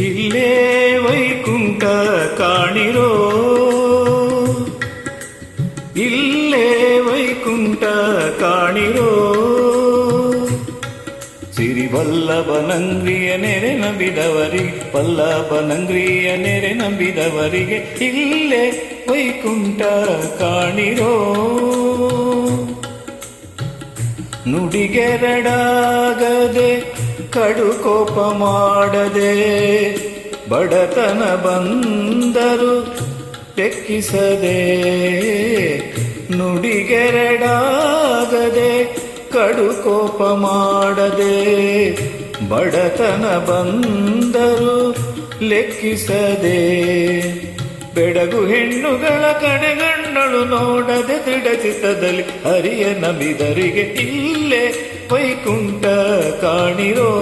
ಇಲ್ಲೇ ವೈಕುಂಠ ಕಾಣಿರೋ, ಇಲ್ಲೇ ವೈಕುಂಠ ಕಾಣಿರೋ. ಸಿರಿವಲ್ಲಭನಂಗ್ರಿಯ ನೆರೆ ನಂಬಿದವರಿಗೆ, ವಲ್ಲಭನಂಗ್ರಿಯ ನೆರೆ ನಂಬಿದವರಿಗೆ ಇಲ್ಲೇ ವೈಕುಂಠ ಕಾಣಿರೋ. ನುಡಿಗೆರಡಾಗದೆ ಕಡುಕೋಪ ಮಾಡದೆ, ಬಡತನ ಬಂದರು ಲೆಕ್ಕಿಸದೆ. ನುಡಿಗೆರಡಾಗದೆ ಕಡುಕೋಪ ಮಾಡದೆ, ಬಡತನ ಬಂದರು ಲೆಕ್ಕಿಸದೆ. ಬೆಡಗು ಹೆಣ್ಣುಗಳ ಕಡೆಗಣ್ಣಳು ನೋಡದೆ ದೃಢಚಿತ್ತದಲ್ಲಿ ಹರಿಯ ನಂಬಿದರಿಗೆ ಇಲ್ಲೇ ವೈಕುಂಠ ಕಾಣಿರೋ.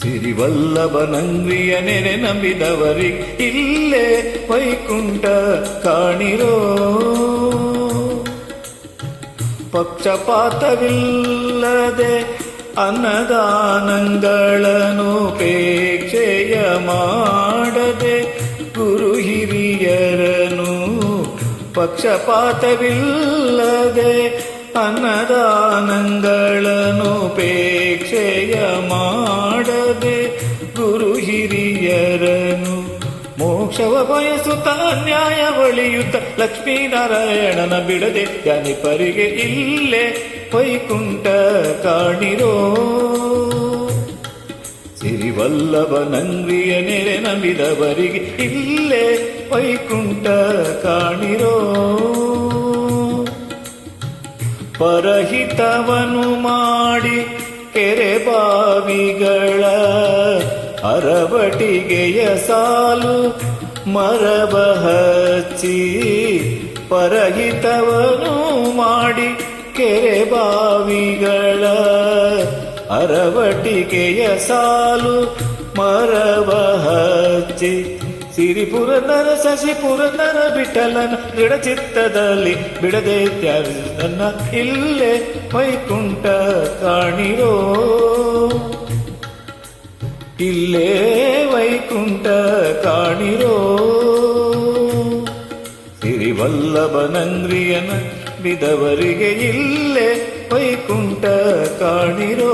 ಸಿರಿವಲ್ಲಭನಂಗ್ರಿಯ ನೆರೆ ನಂಬಿದವರಿಗೆ ಇಲ್ಲೇ ವೈಕುಂಠ ಕಾಣಿರೋ. ಪಕ್ಷಪಾತವಿಲ್ಲದೆ ಅನ್ನದಾನಗಳನ್ನು ಪೇಕ್ಷೆಯ ಮಾಡದೆ ಗುರು ಹಿರಿಯರನು. ಪಕ್ಷಪಾತವಿಲ್ಲದೆ ಅನ್ನದಾನಗಳನ್ನು ಪೇಕ್ಷೆಯ ಮಾಡದೆ ಗುರು ಹಿರಿಯರನು. ಮೋಕ್ಷವ ಬಯಸುತ್ತ ನ್ಯಾಯ ಒಳಿಯುತ್ತ ಲಕ್ಷ್ಮೀನಾರಾಯಣನ ಬಿಡದೆ ಜ್ಞಾನಿಪರಿಗೆ ಇಲ್ಲೇ ವೈಕುಂಠ ಕಾಣಿರೋ. ಸಿರಿವಲ್ಲಭನಂಗ್ರಿಯ ನೆರೆ ನಂಬಿದವರಿಗೆ ಇಲ್ಲೇ ವೈಕುಂಠ ಕಾಣಿರೋ. ಪರಹಿತವನು ಮಾಡಿ ಕೆರೆ ಬಾವಿಗಳ ಅರವಟಿಗೆಯ ಸಾಲು ಮರಬ ಹಚ್ಚಿ. ಪರಹಿತವನು ಮಾಡಿ ಕೆರೆ ಬಾವಿಗಳ ಅರವಟಿಗೆಯ ಸಾಲು ಮರಬ ಹಚ್ಚಿ. ಸಿರಿಪುರಂದರ ಶಶಿ ಪುರಂದರ ಬಿಠಲನ ದೃಢಚಿತ್ತದಲ್ಲಿ ಬಿಡದೆ ತ್ಯಾಗನ ಇಲ್ಲೇ ವೈಕುಂಠ ಕಾಣಿರೋ. ಇಲ್ಲೇ ವೈಕುಂಠ ಕಾಣಿರೋ. ಸಿರಿವಲ್ಲಭನಂಗ್ರಿಯನ ಬಿದವರಿಗೆ ಇಲ್ಲೇ ವೈಕುಂಠ ಕಾಣಿರೋ.